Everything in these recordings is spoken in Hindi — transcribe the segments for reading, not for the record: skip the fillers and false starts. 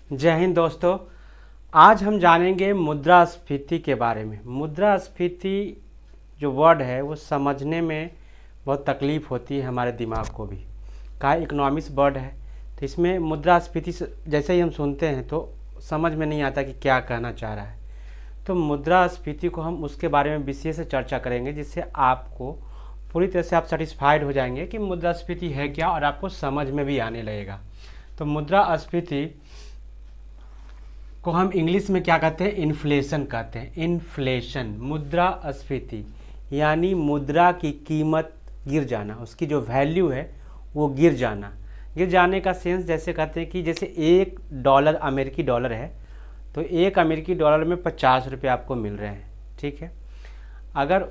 जय हिंद दोस्तों। आज हम जानेंगे मुद्रास्फीति के बारे में। मुद्रास्फीति जो वर्ड है वो समझने में बहुत तकलीफ़ होती है हमारे दिमाग को भी। का इकोनॉमिक्स वर्ड है तो इसमें मुद्रास्फीति जैसे ही हम सुनते हैं तो समझ में नहीं आता कि क्या कहना चाह रहा है। तो मुद्रास्फीति को हम उसके बारे में विशेष चर्चा करेंगे जिससे आपको पूरी तरह से आप सेटिस्फाइड हो जाएंगे कि मुद्रास्फीति है क्या और आपको समझ में भी आने लगेगा। तो मुद्रास्फीति को हम इंग्लिश में क्या कहते हैं? इन्फ्लेशन कहते हैं। इन्फ्लेशन, मुद्रास्फीति यानी मुद्रा की कीमत गिर जाना, उसकी जो वैल्यू है वो गिर जाना। गिर जाने का सेंस जैसे कहते हैं कि जैसे $1 अमेरिकी डॉलर है तो $1 में 50 रुपये आपको मिल रहे हैं, ठीक है। अगर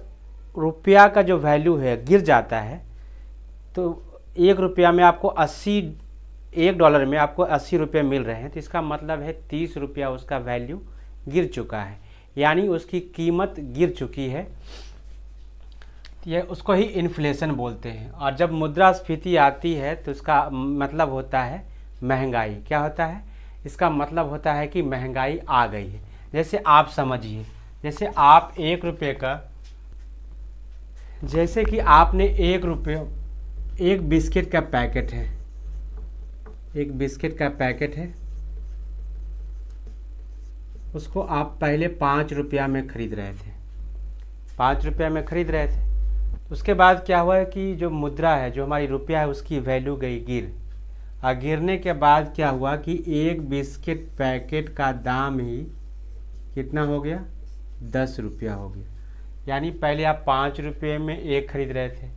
रुपया का जो वैल्यू है गिर जाता है तो $1 में आपको $1 में आपको 80 रुपये मिल रहे हैं तो इसका मतलब है 30 रुपया उसका वैल्यू गिर चुका है, यानी उसकी कीमत गिर चुकी है। यह उसको ही इन्फ्लेशन बोलते हैं। और जब मुद्रास्फीति आती है तो इसका मतलब होता है महंगाई। क्या होता है? इसका मतलब होता है कि महंगाई आ गई है। जैसे आप समझिए, जैसे आप जैसे कि आपने ₹1, एक बिस्किट का पैकेट है, एक बिस्किट का पैकेट है, उसको आप पहले ₹5 में खरीद रहे थे, ₹5 में खरीद रहे थे। उसके बाद क्या हुआ है कि जो मुद्रा है, जो हमारी रुपया है, उसकी वैल्यू गई गिर। और गिरने के बाद क्या हुआ कि एक बिस्किट पैकेट का दाम ही कितना हो गया? ₹10 हो गया। यानी पहले आप ₹5 में एक खरीद रहे थे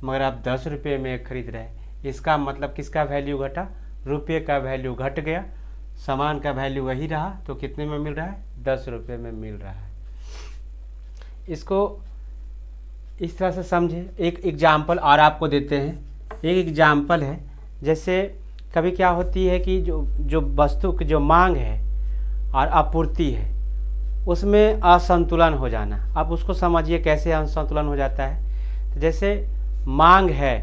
मगर आप ₹10 में एक खरीद रहे। इसका मतलब किसका वैल्यू घटा? रुपये का वैल्यू घट गया, सामान का वैल्यू वही रहा। तो कितने में मिल रहा है? ₹10 में मिल रहा है। इसको इस तरह से समझे। एक एग्जाम्पल और आपको देते हैं। एक एग्जाम्पल है, जैसे कभी क्या होती है कि जो वस्तु की जो मांग है और आपूर्ति है उसमें असंतुलन हो जाना। आप उसको समझिए कैसे असंतुलन हो जाता है। तो जैसे मांग है,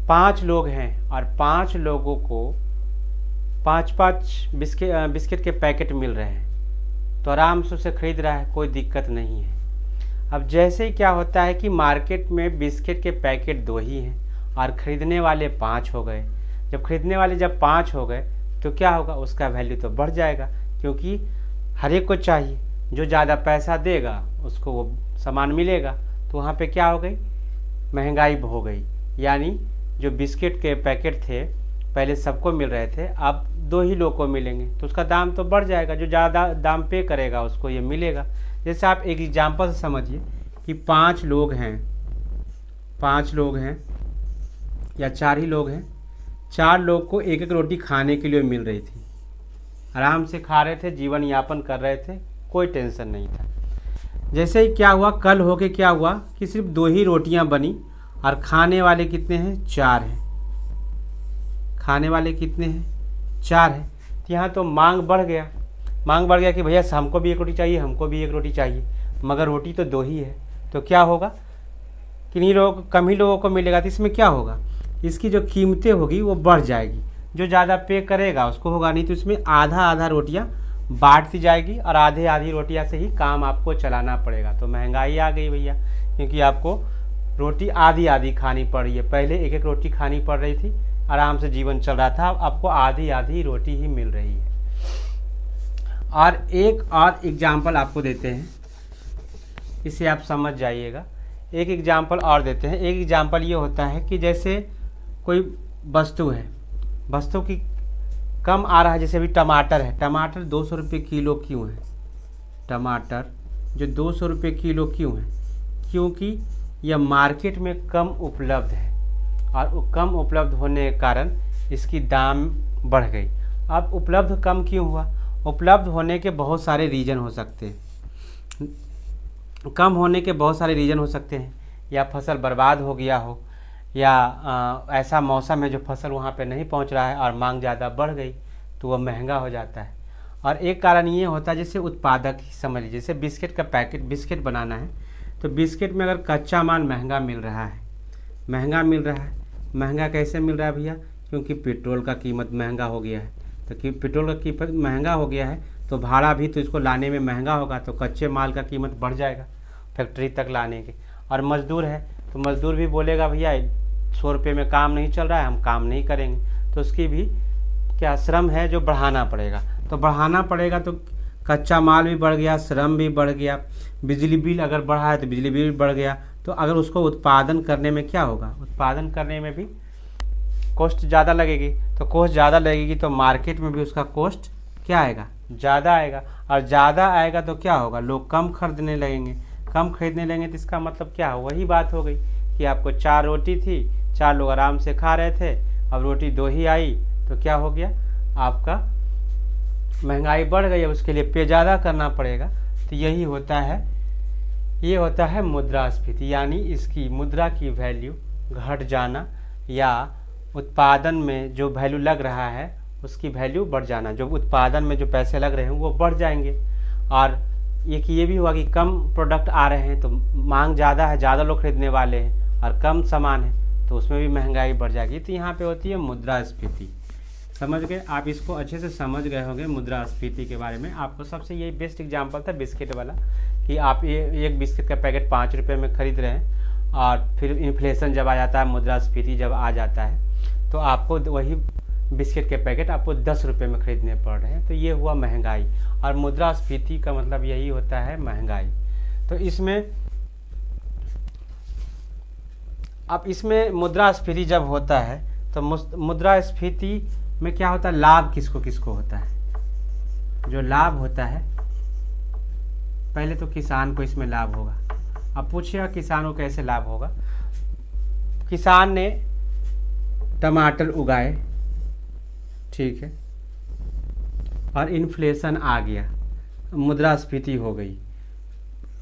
5 लोग हैं और 5 लोगों को 5-5 बिस्किट के पैकेट मिल रहे हैं तो आराम से उसे खरीद रहा है, कोई दिक्कत नहीं है। अब जैसे ही क्या होता है कि मार्केट में बिस्किट के पैकेट 2 ही हैं और ख़रीदने वाले 5 हो गए। जब खरीदने वाले 5 हो गए तो क्या होगा? उसका वैल्यू तो बढ़ जाएगा, क्योंकि हर एक को चाहिए। जो ज़्यादा पैसा देगा उसको वो सामान मिलेगा। तो वहाँ पे क्या हो गई? महंगाई हो गई। यानी जो बिस्किट के पैकेट थे पहले सबको मिल रहे थे, अब 2 ही लोग को मिलेंगे तो उसका दाम तो बढ़ जाएगा। जो ज़्यादा दाम पे करेगा उसको ये मिलेगा। जैसे आप एक एग्जांपल से समझिए कि 5 लोग हैं, 5 लोग हैं या 4 ही लोग हैं। 4 लोग को एक एक रोटी खाने के लिए मिल रही थी, आराम से खा रहे थे, जीवन यापन कर रहे थे, कोई टेंशन नहीं था। जैसे ही क्या हुआ, कल होके क्या हुआ कि सिर्फ 2 ही रोटियां बनी और खाने वाले कितने हैं? 4 हैं। खाने वाले कितने हैं? 4 हैं। तो यहाँ तो मांग बढ़ गया। मांग बढ़ गया कि भैया हमको भी एक रोटी चाहिए, हमको भी एक रोटी चाहिए, मगर रोटी तो 2 ही है। तो क्या होगा? किन्हीं लोगों को, कम ही लोगों को मिलेगा। तो इसमें क्या होगा? इसकी जो कीमतें होगी वो बढ़ जाएगी। जो ज़्यादा पे करेगा उसको होगा, नहीं तो इसमें आधा आधा रोटियाँ बांटती जाएगी और आधे आधी रोटियाँ से ही काम आपको चलाना पड़ेगा। तो महंगाई आ गई भैया, क्योंकि आपको रोटी आधी आधी खानी पड़ रही है। पहले एक एक रोटी खानी पड़ रही थी, आराम से जीवन चल रहा था, अब आपको आधी आधी रोटी ही मिल रही है। और एक और एग्जाम्पल आपको देते हैं, इसे आप समझ जाइएगा। एक एग्जाम्पल और देते हैं। एक एग्जाम्पल ये होता है कि जैसे कोई वस्तु है, वस्तु की कम आ रहा है। जैसे अभी टमाटर है, टमाटर 200 रुपये किलो क्यों है? टमाटर जो 200 रुपये किलो क्यों है? क्योंकि यह मार्केट में कम उपलब्ध है और वो कम उपलब्ध होने के कारण इसकी दाम बढ़ गई। अब उपलब्ध कम क्यों हुआ? उपलब्ध होने के बहुत सारे रीज़न हो सकते हैं, कम होने के बहुत सारे रीज़न हो सकते हैं। या फसल बर्बाद हो गया हो, या ऐसा मौसम है जो फसल वहाँ पे नहीं पहुँच रहा है और मांग ज़्यादा बढ़ गई तो वह महंगा हो जाता है। और एक कारण ये होता है, जैसे उत्पादक ही समझ लीजिए, जैसे बिस्किट का पैकेट, बिस्किट बनाना है तो बिस्किट में अगर कच्चा माल महंगा मिल रहा है, महंगा मिल रहा है, महंगा कैसे मिल रहा है भैया? क्योंकि पेट्रोल का कीमत महंगा हो गया है। तो कि पेट्रोल का कीमत महंगा हो गया है तो भाड़ा भी तो इसको लाने में महंगा होगा, तो कच्चे माल का कीमत बढ़ जाएगा फैक्ट्री तक लाने के। और मज़दूर है तो मज़दूर भी बोलेगा भैया 100 रुपये में काम नहीं चल रहा है, हम काम नहीं करेंगे, तो उसकी भी क्या श्रम है जो बढ़ाना पड़ेगा। तो बढ़ाना पड़ेगा तो कच्चा माल भी बढ़ गया, श्रम भी बढ़ गया, बिजली बिल अगर बढ़ा है तो बिजली बिल बढ़ गया। तो अगर उसको उत्पादन करने में क्या होगा, उत्पादन करने में भी कॉस्ट ज़्यादा लगेगी। तो कॉस्ट ज़्यादा लगेगी तो मार्केट में भी उसका कॉस्ट क्या आएगा, ज़्यादा आएगा। और ज़्यादा आएगा तो क्या होगा, लोग कम खरीदने लगेंगे। कम खरीदने लगेंगे तो इसका मतलब क्या हो, वही बात हो गई कि आपको 4 रोटी थी, 4 लोग आराम से खा रहे थे, अब रोटी 2 ही आई तो क्या हो गया, आपका महंगाई बढ़ गई, अब उसके लिए पे ज़्यादा करना पड़ेगा। तो यही होता है, ये होता है मुद्रास्फीति, यानी इसकी मुद्रा की वैल्यू घट जाना या उत्पादन में जो वैल्यू लग रहा है उसकी वैल्यू बढ़ जाना। जो उत्पादन में जो पैसे लग रहे हैं वो बढ़ जाएंगे। और ये भी हुआ कि कम प्रोडक्ट आ रहे हैं तो मांग ज़्यादा है, ज़्यादा लोग खरीदने वाले हैं, और कम सामान है तो उसमें भी महंगाई बढ़ जाएगी। तो यहाँ पे होती है मुद्रास्फीति। समझ गए आप, इसको अच्छे से समझ गए होंगे मुद्रास्फीति के बारे में। आपको सबसे यही बेस्ट एग्जांपल था बिस्किट वाला, कि आप ये एक बिस्किट का पैकेट 5 रुपये में ख़रीद रहे हैं, और फिर इन्फ्लेशन जब आ जाता है, मुद्रास्फीति जब आ जाता है, तो आपको वही बिस्किट के पैकेट आपको 10 रुपये में ख़रीदने पड़ रहे हैं। तो ये हुआ महंगाई, और मुद्रास्फीति का मतलब यही होता है महंगाई। तो इसमें अब इसमें मुद्रास्फीति जब होता है तो मुद्रास्फीति में क्या होता है, लाभ किसको किसको होता है। जो लाभ होता है, पहले तो किसान को इसमें लाभ होगा। अब पूछिएगा किसान को कैसे लाभ होगा। किसान ने टमाटर उगाए, ठीक है, और इन्फ्लेशन आ गया, मुद्रास्फीति हो गई,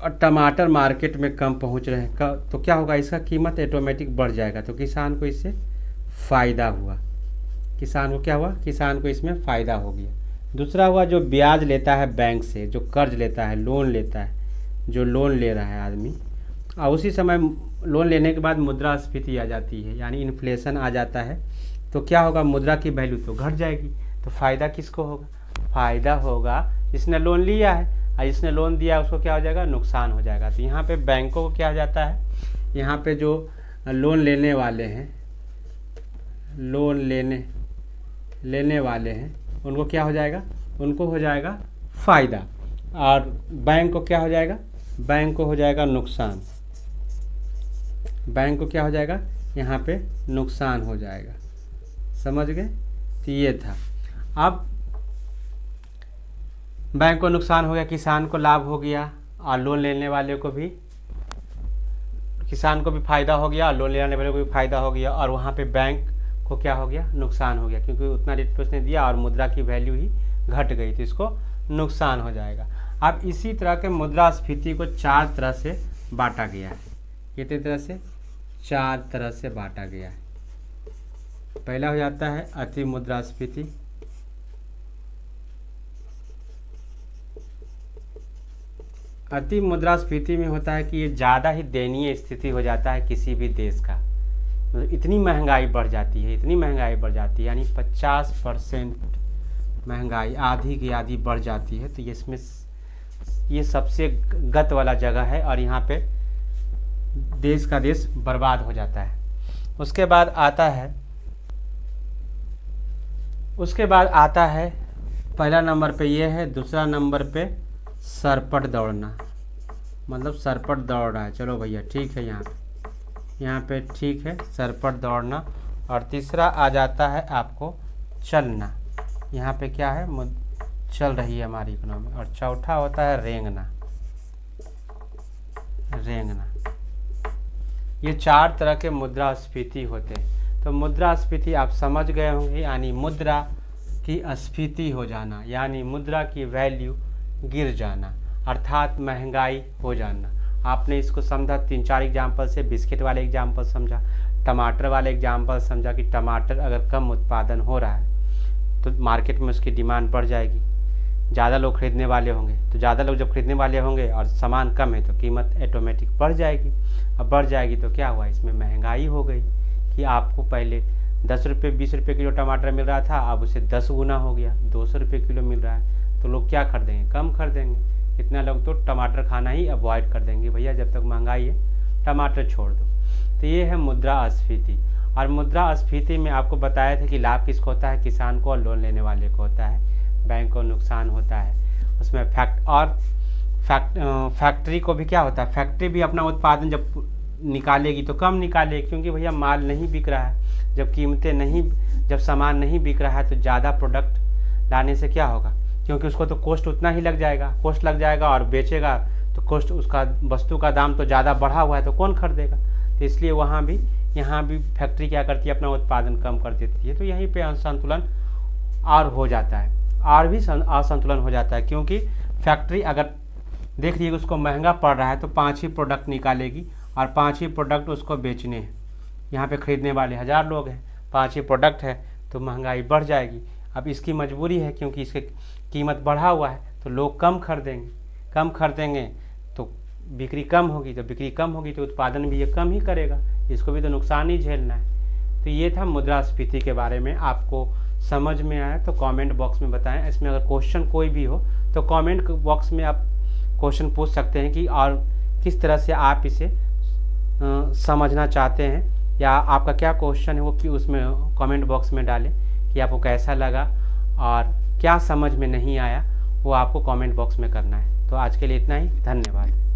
और टमाटर मार्केट में कम पहुंच रहे हैं, तो क्या होगा, इसका कीमत ऑटोमेटिक बढ़ जाएगा। तो किसान को इससे फ़ायदा हुआ। किसान को क्या हुआ, किसान को इसमें फ़ायदा हो गया। दूसरा हुआ जो ब्याज लेता है बैंक से, जो कर्ज लेता है, लोन लेता है, जो लोन ले रहा है आदमी, और उसी समय लोन लेने के बाद मुद्रास्फीति आ जाती है, यानी इन्फ्लेशन आ जाता है, तो क्या होगा, मुद्रा की वैल्यू तो घट जाएगी। तो फ़ायदा किसको होगा, फ़ायदा होगा जिसने लोन लिया है, और जिसने लोन दिया उसको क्या हो जाएगा, नुकसान हो जाएगा। तो यहाँ पे बैंकों को क्या हो जाता है, यहाँ पे जो लोन लेने वाले हैं, लोन लेने वाले हैं, उनको क्या हो जाएगा, उनको हो जाएगा फ़ायदा, और बैंक को क्या हो जाएगा, बैंक को हो जाएगा नुकसान। बैंक को क्या हो जाएगा, यहाँ पे नुकसान हो जाएगा। समझ गए, तो ये था। अब बैंक को नुकसान हो गया, किसान को लाभ हो गया, और लोन लेने वाले को भी, किसान को भी फ़ायदा हो गया, लोन लेने वाले को भी फ़ायदा हो गया, और वहाँ पे बैंक को क्या हो गया, नुकसान हो गया, क्योंकि उतना रेट पे उसने दिया और मुद्रा की वैल्यू ही घट गई, तो इसको नुकसान हो जाएगा। अब इसी तरह के मुद्रास्फीति को 4 तरह से बांटा गया है। कितनी तरह से, 4 तरह से बांटा गया है। पहला हो जाता है अति मुद्रास्फीति, अति मुद्रास्फीति में होता है कि ये ज़्यादा ही दयनीय स्थिति हो जाता है किसी भी देश का, मतलब इतनी महंगाई बढ़ जाती है, इतनी महंगाई बढ़ जाती है, यानी 50% महंगाई आधी की आधी बढ़ जाती है। तो इसमें ये सबसे गत वाला जगह है, और यहाँ पे देश का देश बर्बाद हो जाता है। उसके बाद आता है पहला नंबर पे ये है, दूसरा नंबर पे सरपट दौड़ना, मतलब सरपट दौड़ रहा है, चलो भैया ठीक है, यहाँ पे ठीक है, सरपट दौड़ना। और तीसरा आ जाता है आपको चलना, यहाँ पे क्या है, चल रही है हमारी इकोनॉमी। और चौथा होता है रेंगना। ये 4 तरह के मुद्रास्फीति होते हैं। तो मुद्रास्फीति आप समझ गए होंगे, यानी मुद्रा की स्फीति हो जाना, यानी मुद्रा की वैल्यू गिर जाना, अर्थात महंगाई हो जाना। आपने इसको समझा 3-4 एग्जाम्पल से, बिस्किट वाले एग्जाम्पल समझा, टमाटर वाले एग्जाम्पल समझा कि टमाटर अगर कम उत्पादन हो रहा है तो मार्केट में उसकी डिमांड बढ़ जाएगी, ज़्यादा लोग खरीदने वाले होंगे, तो ज़्यादा लोग जब खरीदने वाले होंगे और सामान कम है तो कीमत ऑटोमेटिक बढ़ जाएगी। अब बढ़ जाएगी तो क्या हुआ, इसमें महंगाई हो गई, कि आपको पहले ₹10 ₹20 किलो टमाटर मिल रहा था, अब उसे 10 गुना हो गया, ₹200 किलो मिल रहा है। तो लोग क्या खरीदेंगे? कम खरीदेंगे। कितना लोग तो टमाटर खाना ही अवॉइड कर देंगे, भैया जब तक महंगाई है टमाटर छोड़ दो। तो ये है मुद्रास्फीति। और मुद्रास्फीति में आपको बताया था कि लाभ किसको होता है? किसान को और लोन लेने वाले को होता है, बैंक को नुकसान होता है। उसमें फैक्ट्री को भी क्या होता है? फैक्ट्री भी अपना उत्पादन जब निकालेगी तो कम निकालेगी, क्योंकि भैया माल नहीं बिक रहा है। जब सामान नहीं बिक रहा है तो ज़्यादा प्रोडक्ट लाने से क्या होगा? क्योंकि उसको तो कॉस्ट उतना ही लग जाएगा और बेचेगा तो कॉस्ट उसका वस्तु का दाम तो ज़्यादा बढ़ा हुआ है, तो कौन खरीदेगा? तो इसलिए यहाँ भी फैक्ट्री क्या करती है? अपना उत्पादन कम कर देती है। तो यहीं पे असंतुलन और हो जाता है, और भी असंतुलन हो जाता है, क्योंकि फैक्ट्री अगर देख रही है उसको महंगा पड़ रहा है तो 5 ही प्रोडक्ट निकालेगी और 5 ही प्रोडक्ट उसको बेचने हैं। यहाँ पे ख़रीदने वाले 1000 लोग हैं, 5 ही प्रोडक्ट है तो महंगाई बढ़ जाएगी। अब इसकी मजबूरी है, क्योंकि इसकी कीमत बढ़ा हुआ है तो लोग कम खरीदेंगे तो बिक्री कम होगी तो उत्पादन भी ये कम ही करेगा, इसको भी तो नुकसान ही झेलना है। तो ये था मुद्रास्फीति के बारे में। आपको समझ में आया तो कमेंट बॉक्स में बताएं। इसमें अगर क्वेश्चन कोई भी हो तो कमेंट बॉक्स में आप क्वेश्चन पूछ सकते हैं कि और किस तरह से आप इसे समझना चाहते हैं, या आपका क्या क्वेश्चन है वो कि उसमें कमेंट बॉक्स में डालें कि आपको कैसा लगा और क्या समझ में नहीं आया, वो आपको कमेंट बॉक्स में करना है। तो आज के लिए इतना ही, धन्यवाद।